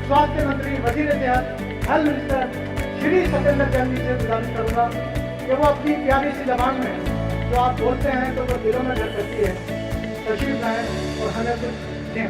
स्वास्थ्य मंत्री वजीर सेहत हेल्थ मिनिस्टर श्री सत्येंद्र जैन जी से गुजारिश करूंगा कि वो अपनी प्यारी सी जबान में जो आप बोलते हैं तो वो दिलों में घर करती है, तशरीफ लाएं और हमें कुछ दें।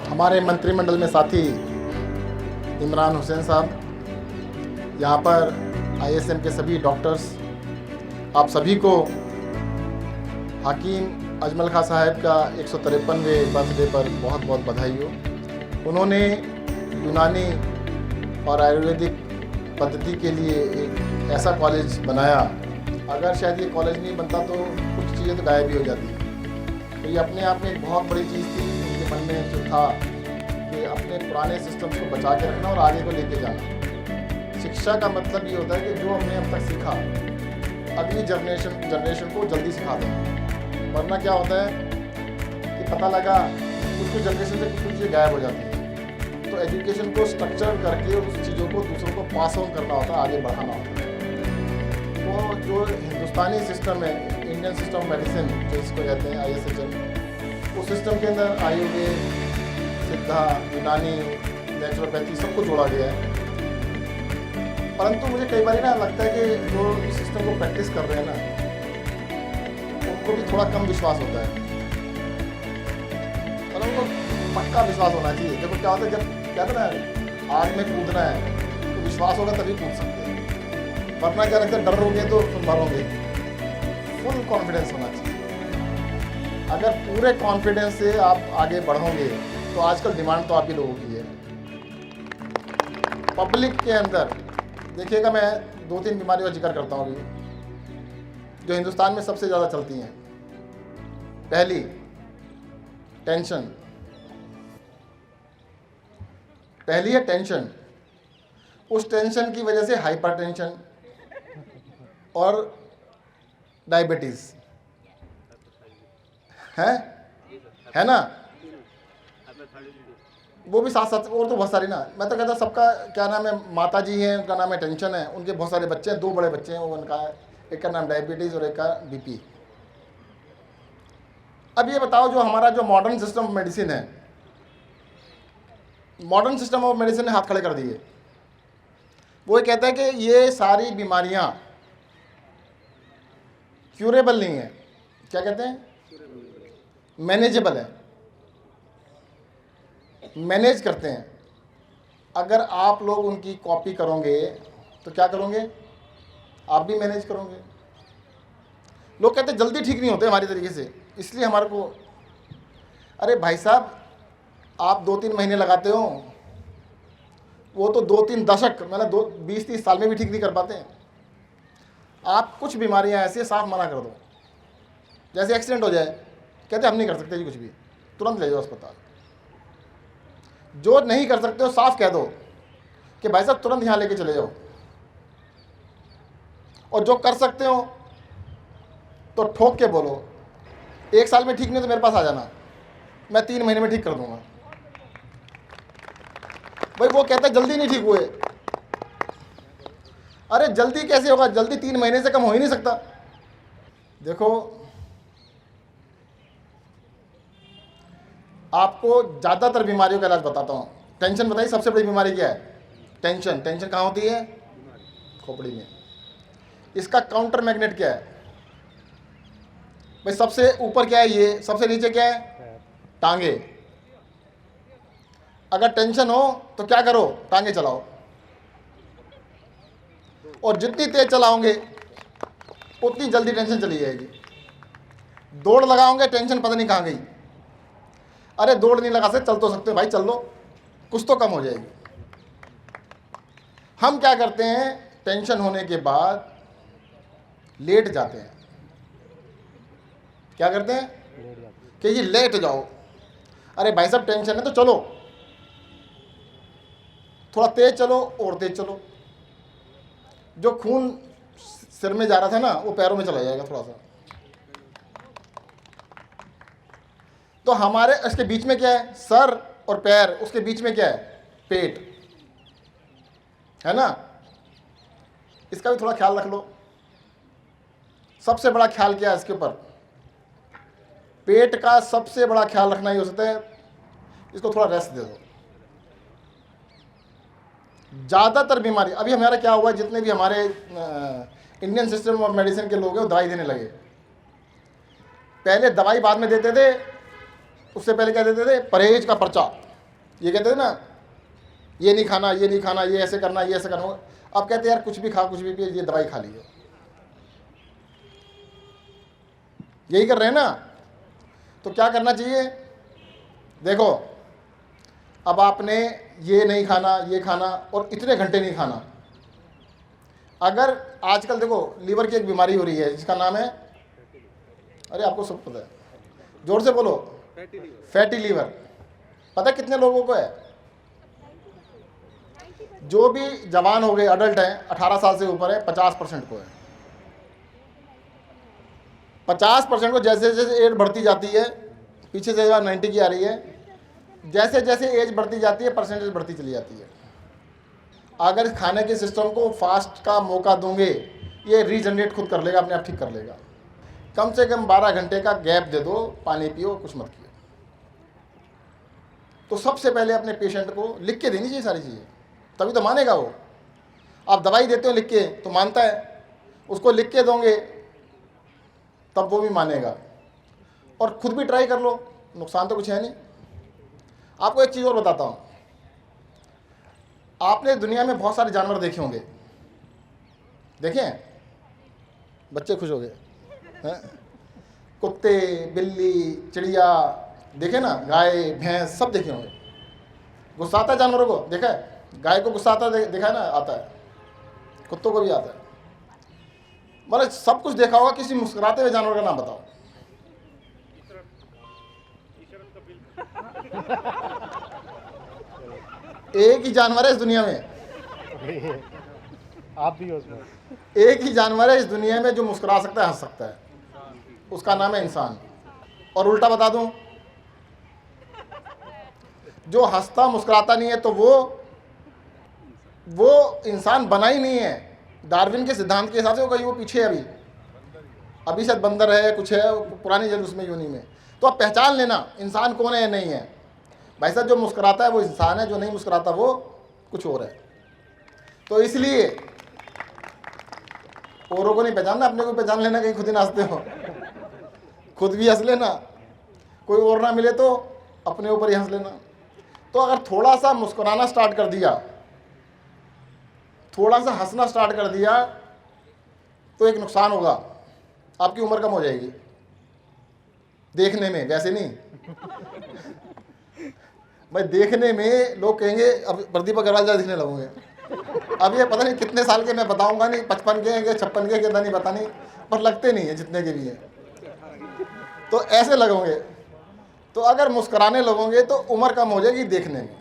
हमारे मंत्रिमंडल में साथी इमरान हुसैन साहब, यहाँ पर ISM के सभी डॉक्टर्स, आप सभी को हकीम अजमल खां साहब का 153वें बर्थडे पर बहुत बहुत बधाई हो। उन्होंने यूनानी और आयुर्वेदिक पद्धति के लिए एक ऐसा कॉलेज बनाया, अगर शायद ये कॉलेज नहीं बनता तो कुछ चीज़ें तो गायब भी हो जाती। तो ये अपने आप में एक बहुत बड़ी चीज़ थी उनके मन में जो था कि अपने पुराने सिस्टम्स को बचा के रखना और आगे को लेके जाना। शिक्षा का मतलब ये होता है कि जो हमने अब तक सीखा अगली जनरेशन को जल्दी सिखा दें, वरना क्या होता है कि पता लगा कुछ जनरेशन से कुछ चीज़ें गायब हो जाती हैं। तो एजुकेशन को स्ट्रक्चर करके उस चीज़ों को दूसरों को पास ऑन करना होता है, आगे बढ़ाना होता है। तो जो हिंदुस्तानी सिस्टम है, इंडियन सिस्टम ऑफ मेडिसिन जिसको कहते हैं ISHM, उस सिस्टम के अंदर आयुर्वेद, सिद्धा, यूनानी, नेचुरोपैथी सबको जोड़ा गया है। परंतु मुझे कई बार ना लगता है कि जो इस सिस्टम को प्रैक्टिस कर रहे हैं ना, उनको भी थोड़ा कम विश्वास होता है, पर उनको पक्का विश्वास होना चाहिए। देखो क्या होता है, जब कहते ना आग में कूदना है तो विश्वास होगा तभी कूद सकते हैं, वरना क्या लगता है डरोगे तो मरोगे। फुल कॉन्फिडेंस होना चाहिए। अगर पूरे कॉन्फिडेंस से आप आगे बढ़ोगे तो आजकल डिमांड तो आप ही लोगों की है। पब्लिक के अंदर देखिएगा, मैं 2-3 बीमारियों का जिक्र करता हूँ अभी जो हिंदुस्तान में सबसे ज़्यादा चलती हैं। पहली टेंशन, पहली है टेंशन। उस टेंशन की वजह से हाइपरटेंशन और डायबिटीज़ है ना, वो भी साथ साथ और तो बहुत सारी ना। मैं तो कहता सबका क्या नाम है, माता जी हैं उनका नाम है टेंशन है, उनके बहुत सारे बच्चे हैं, 2 बड़े बच्चे हैं, वो उनका एक का नाम डायबिटीज़ और एक का BP। अब ये बताओ, जो हमारा जो मॉडर्न सिस्टम ऑफ मेडिसिन है, मॉडर्न सिस्टम ऑफ मेडिसिन ने हाथ खड़े कर दिए। वो ये कहता है कि ये सारी बीमारियां क्यूरेबल नहीं है, क्या कहते हैं, मैनेजेबल है, मैनेज करते हैं। अगर आप लोग उनकी कॉपी करोगे तो क्या करोगे, आप भी मैनेज करोगे। लोग कहते हैं जल्दी ठीक नहीं होते हमारी तरीके से, इसलिए हमारे को, अरे भाई साहब आप 2-3 महीने लगाते हो, वो तो 2-3 दशक, मतलब 20-30 साल में भी ठीक नहीं कर पाते। आप कुछ बीमारियां ऐसी साफ मना कर दो, जैसे एक्सीडेंट हो जाए, कहते हम नहीं कर सकते जी कुछ भी, तुरंत ले जाओ अस्पताल। जो नहीं कर सकते हो साफ कह दो कि भाई साहब तुरंत यहाँ लेके चले जाओ, और जो कर सकते हो तो ठोक के बोलो 1 साल में ठीक नहीं तो मेरे पास आ जाना, मैं 3 महीने में ठीक कर दूंगा। भाई वो कहता है जल्दी नहीं ठीक हुए, अरे जल्दी कैसे होगा, जल्दी 3 महीने से कम हो ही नहीं सकता। देखो आपको ज़्यादातर बीमारियों का इलाज बताता हूँ। टेंशन बताइए सबसे बड़ी बीमारी क्या है, टेंशन। टेंशन कहाँ होती है, खोपड़ी में। इसका काउंटर मैग्नेट क्या है भाई, सबसे ऊपर क्या है ये, सबसे नीचे क्या है, टांगे। अगर टेंशन हो तो क्या करो, टांगे चलाओ, और जितनी तेज चलाओगे उतनी जल्दी टेंशन चली जाएगी। दौड़ लगाओगे टेंशन पता नहीं कहाँ गई, अरे दौड़ नहीं लगा सकते, चल तो सकते हो भाई, चल लो, कुछ तो कम हो जाएगी। हम क्या करते हैं, टेंशन होने के बाद लेट जाते हैं। क्या करते हैं कि ये लेट जाओ, अरे भाई साहब टेंशन है तो चलो, थोड़ा तेज चलो और तेज चलो। जो खून सिर में जा रहा था ना वो पैरों में चला जाएगा थोड़ा सा। तो हमारे इसके बीच में क्या है, सर और पैर, उसके बीच में क्या है, पेट है ना। इसका भी थोड़ा ख्याल रख लो। सबसे बड़ा ख्याल क्या है इसके ऊपर, पेट का सबसे बड़ा ख्याल रखना ही हो सकता है, इसको थोड़ा रेस्ट दे दो। ज़्यादातर बीमारी अभी हमारा क्या हुआ, जितने भी हमारे इंडियन सिस्टम ऑफ मेडिसिन के लोग हैं वो दवाई देने लगे। पहले दवाई बाद में देते थे, उससे पहले क्या देते थे, परहेज का पर्चा। ये कहते थे ना, ये नहीं खाना, ये नहीं खाना, ये ऐसे करना, ये ऐसे करना। अब कहते हैं यार कुछ भी खा, कुछ भी पिए, ये दवाई खा लीजिए। यही कर रहे हैं ना। तो क्या करना चाहिए, देखो अब आपने ये नहीं खाना, ये खाना, और इतने घंटे नहीं खाना। अगर आजकल देखो लीवर की एक बीमारी हो रही है जिसका नाम है, अरे आपको सब पता है, जोर से बोलो, फैटी लीवर। पता है कितने लोगों को है? जो भी जवान हो गए, अडल्ट हैं, 18 साल से ऊपर है, 50% को है। 50% को जैसे जैसे एज बढ़ती जाती है, पीछे से 90 की आ रही है, जैसे जैसे एज बढ़ती जाती है परसेंटेज बढ़ती चली जाती है। अगर खाने के सिस्टम को फास्ट का मौका दोगे, ये रीजनरेट खुद कर लेगा, अपने आप ठीक कर लेगा। कम से कम 12 घंटे का गैप दे दो, पानी पियो, कुछ मत कियो। तो सबसे पहले अपने पेशेंट को लिख के देनी चाहिए सारी चीज़ें, तभी तो मानेगा वो। आप दवाई देते हो लिख के तो मानता है, उसको लिख के दोगे तब वो भी मानेगा। और खुद भी ट्राई कर लो, नुकसान तो कुछ है नहीं। आपको एक चीज़ और बताता हूँ, आपने दुनिया में बहुत सारे जानवर देखे होंगे, देखे हैं? बच्चे खुश हो गए हैं? कुत्ते, बिल्ली, चिड़िया देखे ना, गाय, भैंस सब देखे होंगे। गुस्सा आता है जानवरों को, देखा है? गाय को गुस्सा आता है, देखा है ना? आता है। कुत्तों को भी आता है। मतलब सब कुछ देखा होगा। किसी मुस्कुराते हुए जानवर का नाम बताओ। एक ही जानवर है इस दुनिया में, आप भी हो उसमें। एक ही जानवर है इस दुनिया में जो मुस्कुरा सकता है, हंस सकता है, उसका नाम है इंसान। और उल्टा बता दूं, जो हंसता मुस्कुराता नहीं है तो वो इंसान बना ही नहीं है। डार्विन के सिद्धांत के हिसाब से वो कहीं वो पीछे है, अभी शायद बंदर है, कुछ है पुरानी जन उसमें यूनी में। तो आप पहचान लेना इंसान कौन है या नहीं है। भाई साहब, जो मुस्कुराता है वो इंसान है, जो नहीं मुस्कुराता वो कुछ और है। तो इसलिए औरों को नहीं पहचानना, अपने को पहचान लेना। कहीं खुद ही नाचते हो, खुद भी हंस लेना, कोई और ना मिले तो अपने ऊपर ही हंस लेना। तो अगर थोड़ा सा मुस्कुराना स्टार्ट कर दिया, थोड़ा सा हंसना स्टार्ट कर दिया, तो एक नुकसान होगा, आपकी उम्र कम हो जाएगी देखने में, वैसे नहीं भाई। देखने में लोग कहेंगे अब प्रदीप अग्रवाल ज़्यादा दिखने लगोगे। अब ये पता नहीं कितने साल के मैं बताऊंगा नहीं, 55 के हैं, 56 के कितना नहीं पता नहीं, पर लगते नहीं है जितने के भी हैं, तो ऐसे लगोगे। तो अगर मुस्कुराने लगोगे तो उम्र कम हो जाएगी देखने में।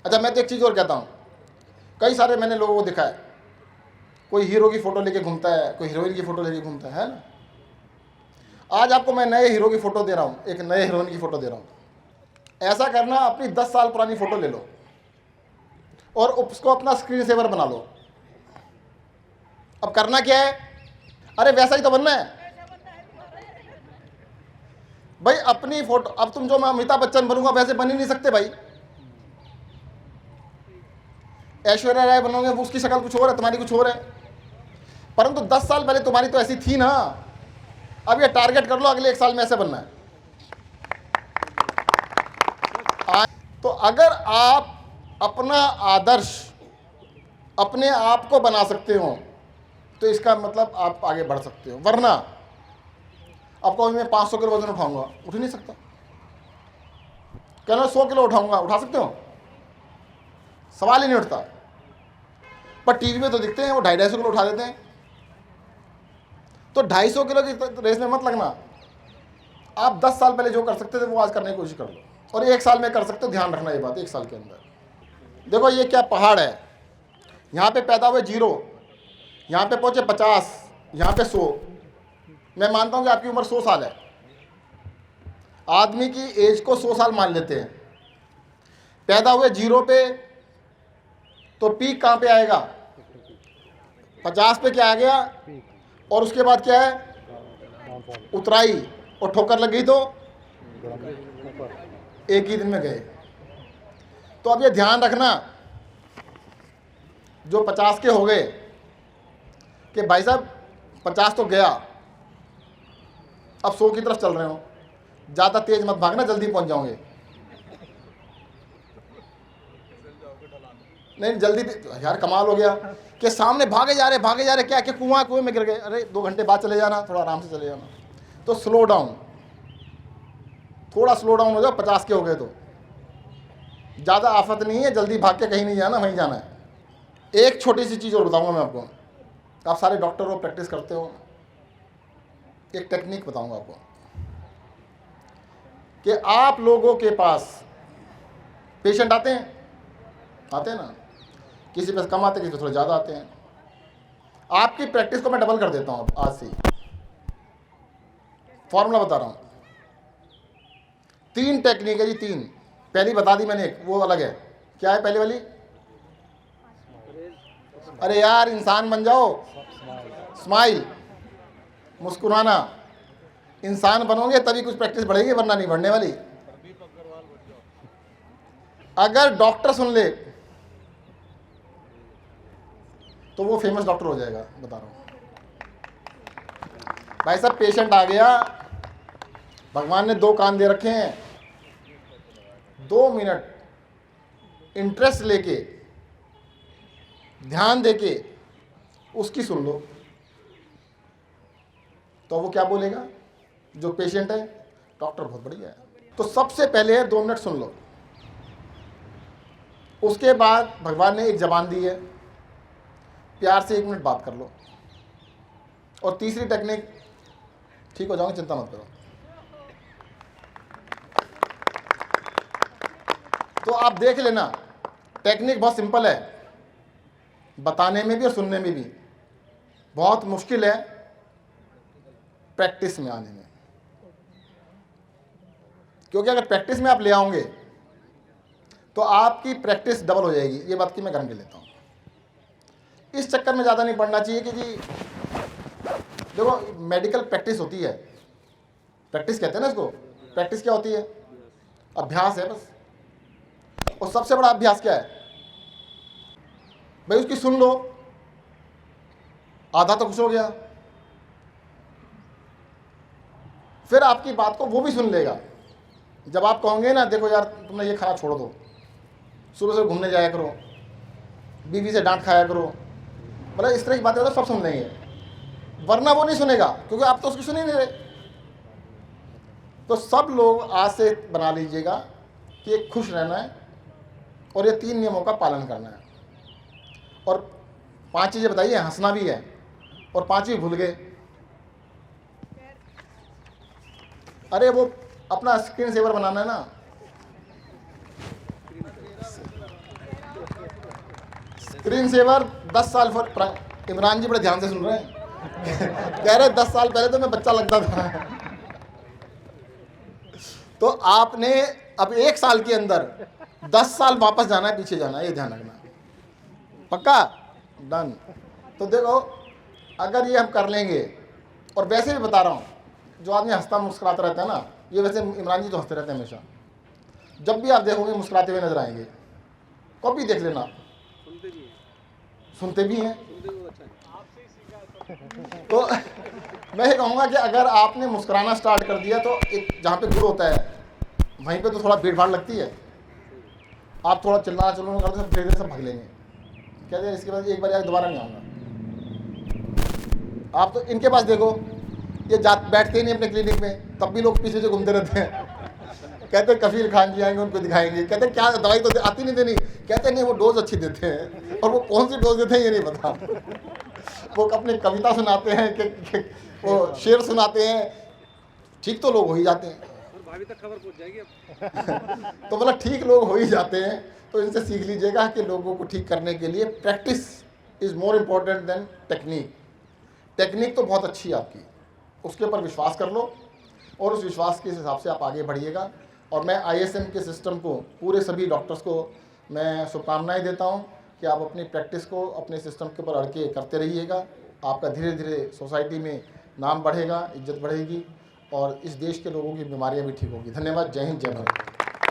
अच्छा, मैं तो एक चीज़ और कहता हूँ, कई सारे मैंने लोगों को देखा है, कोई हीरो की फ़ोटो लेके घूमता है, कोई हीरोइन की फ़ोटो लेके घूमता है ना। आज आपको मैं नए हीरो की फ़ोटो दे रहा हूँ, एक नए हीरोइन की फ़ोटो दे रहा हूँ। ऐसा करना, अपनी 10 साल पुरानी फ़ोटो ले लो और उसको अपना स्क्रीन सेवर बना लो। अब करना क्या है, अरे वैसा ही तो बनना है भाई। अपनी फ़ोटो, अब तुम जो मैं अमिताभ बच्चन बनूंगा वैसे बन ही नहीं सकते भाई। ऐश्वर्या राय बनोगे, वो उसकी शक्ल कुछ और है, तुम्हारी कुछ और है। परंतु 10 साल पहले तुम्हारी तो ऐसी थी ना। अब ये टारगेट कर लो, अगले 1 साल में ऐसे बनना है। तो अगर आप अपना आदर्श अपने आप को बना सकते हो तो इसका मतलब आप आगे बढ़ सकते हो। वरना आपको मैं 500 किलो वजन उठाऊंगा, उठ नहीं सकता। कहना 100 किलो उठाऊंगा, उठा सकते हो? सवाल ही नहीं उठता। पर टीवी में तो दिखते हैं वो 250 किलो उठा देते हैं। तो 250 किलो की रेस में मत लगना। आप 10 साल पहले जो कर सकते थे वो आज करने की कोशिश कर लो, और 1 साल में कर सकते हो। ध्यान रखना ये बात, 1 साल के अंदर। देखो ये क्या पहाड़ है, यहाँ पे पैदा हुए 0, यहाँ पे पहुँचे 50, यहाँ पे 100। मैं मानता हूँ कि आपकी उम्र 100 साल है। आदमी की एज को 100 साल मान लेते हैं। पैदा हुए 0 पे, तो पीक कहाँ पे आएगा? 50 पे क्या आ गया, और उसके बाद क्या है? उतराई, और ठोकर लग गई तो एक ही दिन में गए। तो अब ये ध्यान रखना जो 50 के हो गए कि भाई साहब 50 तो गया, अब 100 की तरफ चल रहे हो, ज़्यादा तेज मत भागना, जल्दी पहुंच जाओगे। नहीं जल्दी, यार कमाल हो गया कि सामने भागे जा रहे क्या कि कुएं में गिर गए, अरे 2 घंटे बाद चले जाना, थोड़ा आराम से चले जाना। तो स्लो डाउन, थोड़ा स्लो डाउन हो जाओ, 50 के हो गए तो ज़्यादा आफत नहीं है, जल्दी भाग के कहीं नहीं जाना, वहीं जाना है। एक छोटी सी चीज़ और बताऊंगा मैं आपको, आप सारे डॉक्टर हो, प्रैक्टिस करते हो, एक टेक्निक बताऊंगा आपको कि आप लोगों के पास पेशेंट आते हैं ना, किसी पे कम आते हैं, किसी पे थोड़े ज़्यादा आते हैं। आपकी प्रैक्टिस को मैं डबल कर देता हूँ आज से, फॉर्मूला बता रहा हूँ। 3 टेक्निक है जी, 3। पहली बता दी मैंने, एक वो अलग है। क्या है पहली वाली? अरे यार इंसान बन जाओ, स्माइल, मुस्कुराना। इंसान बनोगे तभी कुछ प्रैक्टिस बढ़ेगी, वरना नहीं बढ़ने वाली। अगर डॉक्टर सुन ले तो वो फेमस डॉक्टर हो जाएगा, बता रहा हूं भाई साहब। पेशेंट आ गया, भगवान ने 2 कान दे रखे हैं, 2 मिनट इंटरेस्ट लेके, ध्यान देके उसकी सुन लो, तो वो क्या बोलेगा जो पेशेंट है, डॉक्टर बहुत बढ़िया है। तो सबसे पहले 2 मिनट सुन लो, उसके बाद भगवान ने एक जबान दी है, प्यार से 1 मिनट बात कर लो। और तीसरी टेक्निक, ठीक हो जाओगे, चिंता मत करो। तो आप देख लेना, टेक्निक बहुत सिंपल है, बताने में भी और सुनने में भी। बहुत मुश्किल है प्रैक्टिस में आने में, क्योंकि अगर प्रैक्टिस में आप ले आओगे तो आपकी प्रैक्टिस डबल हो जाएगी। ये बात की मैं गारंटी लेता हूँ। इस चक्कर में ज़्यादा नहीं पड़ना चाहिए कि जी देखो, मेडिकल प्रैक्टिस होती है, प्रैक्टिस कहते हैं ना इसको। प्रैक्टिस क्या होती है? अभ्यास है बस। और सबसे बड़ा अभ्यास क्या है भाई? उसकी सुन लो, आधा तो कुछ हो गया, फिर आपकी बात को वो भी सुन लेगा। जब आप कहोगे ना, देखो यार तुमने ये खाना छोड़ दो, सुबह से घूमने जाया करो, बीवी से डांट खाया करो, मतलब इस तरह की बातें तो सब सुन लेंगे, वरना वो नहीं सुनेगा, क्योंकि आप तो उसकी सुन ही नहीं रहे। तो सब लोग आज से बना लीजिएगा कि एक खुश रहना है और ये 3 नियमों का पालन करना है। और 5 चीज़ें बताइए, हंसना भी है, और 5 भी भूल गए। अरे वो अपना स्क्रीन सेवर बनाना है ना, स्क्रीन सेवर 10 साल पर। इमरान जी बड़े ध्यान से सुन रहे हैं कह रहे 10 साल पहले तो मैं बच्चा लगता था तो आपने अब 1 साल के अंदर 10 साल वापस जाना है, पीछे जाना है, ये ध्यान रखना। पक्का? डन। तो देखो, अगर ये हम कर लेंगे, और वैसे भी बता रहा हूँ, जो आदमी हंसता मुस्कुराता रहता है ना, ये वैसे इमरान जी तो हंसते रहते हैं हमेशा, जब भी आप देखोगे मुस्कुराते हुए नजर आएंगे। कॉपी देख लेना, सुनते भी हैं। तो मैं ये कहूँगा कि अगर आपने मुस्कुराना स्टार्ट कर दिया तो एक जहाँ पे गुरु होता है वहीं पे तो थोड़ा भीड़ भाड़ लगती है। आप थोड़ा चिल्लाना चलना करते सब धीरे धीरे सब भाग लेंगे, कहते हैं इसके बाद एक बार आगे दोबारा नहीं आऊँगा। आप तो इनके पास देखो, ये बैठते ही नहीं अपने क्लिनिक में, तब भी लोग पीछे से घूमते रहते हैं कहते हैं कफील खान जी आएंगे, उनको दिखाएंगे। कहते हैं क्या दवाई तो आती नहीं देनी, कहते नहीं वो डोज अच्छी देते हैं, और वो कौन सी डोज देते हैं ये नहीं पता। वो अपनी कविता सुनाते हैं कि वो शेर सुनाते हैं, ठीक तो लोग हो ही जाते हैं भाभी तक खबर पहुंच जाएगी अब तो मतलब ठीक लोग हो ही जाते हैं। तो इनसे सीख लीजिएगा कि लोगों को ठीक करने के लिए practice is more important then technique. Technique तो बहुत अच्छी है आपकी, उसके ऊपर विश्वास कर लो और उस विश्वास के हिसाब से आप आगे बढ़िएगा। और मैं ISM के सिस्टम को, पूरे सभी डॉक्टर्स को मैं शुभकामनाएं देता हूं कि आप अपनी प्रैक्टिस को अपने सिस्टम के ऊपर अड़के करते रहिएगा। आपका धीरे धीरे सोसाइटी में नाम बढ़ेगा, इज्जत बढ़ेगी और इस देश के लोगों की बीमारियां भी ठीक होगी। धन्यवाद। जय हिंद, जय भारत।